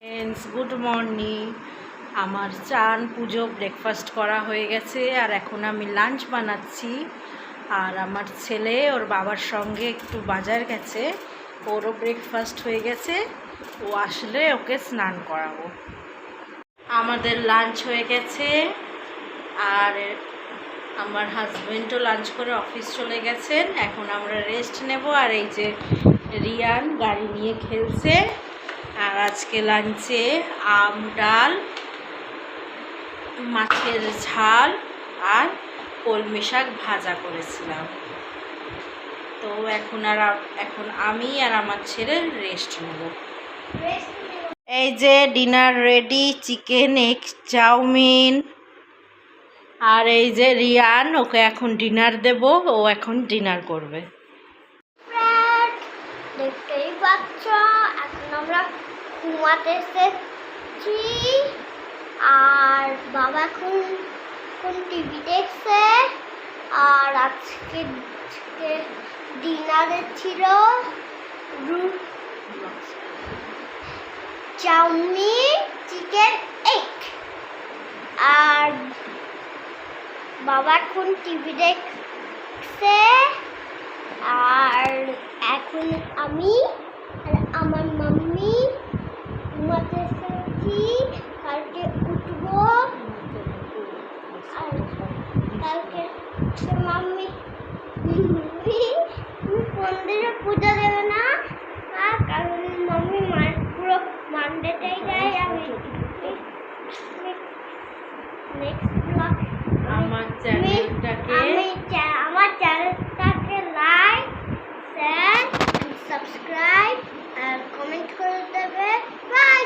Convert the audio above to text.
Friends, good morning. আমার চান পুজো breakfast করা হয়ে গেছে আর এখন আমি লাঞ্চ বানাচ্ছি। আর আমার ছেলে ওর বাবার সঙ্গে একটু বাজার গেছে, ওরও ব্রেকফাস্ট হয়ে গেছে, ও আসলে ওকে স্নান করাবো। আমাদের লাঞ্চ হয়ে গেছে আর আমার হাজব্যান্ডও লাঞ্চ করে অফিস চলে গেছেন। এখন আমরা রেস্ট নেব। আর এই যে রিয়ান গাড়ি নিয়ে খেলছে। আর আজকে লাঞ্চে আম, ডাল, মাছের ঝাল আর কলমি শাক ভাজা করেছিলাম। তো এখন আমি আর আমার ছেলে রেস্ট নেব। এই যে dinner ready, chicken, egg, chowmein. আর এই যে রিয়ান, ওকে এখন ডিনার দেব, ও এখন ডিনার করবে। দেখতেই পাচ্ছ এখন আমরা ঘুমাতে এসেছি আর বাবা এখন টিভি দেখছে। আর আজকে ডিনারে ছিল চাউমিন, চিকেন, এগ। আর বাবা এখন টিভি দেখছে আর এখন আমি আর আমার মাম্মি ঘুমাতে এসেছি। কালকে উঠবো আর কালকে মাম্মি মন্দিরে পূজা দেবে না, কারণ মাম্মি পুরো মানডেটাই যায়। আমি নেক্সট ব্লগ আমার চ্যানেলটাকে লাইক, শেয়ার, সাবস্ক্রাইব আর কমেন্ট করে দেবে। বাই।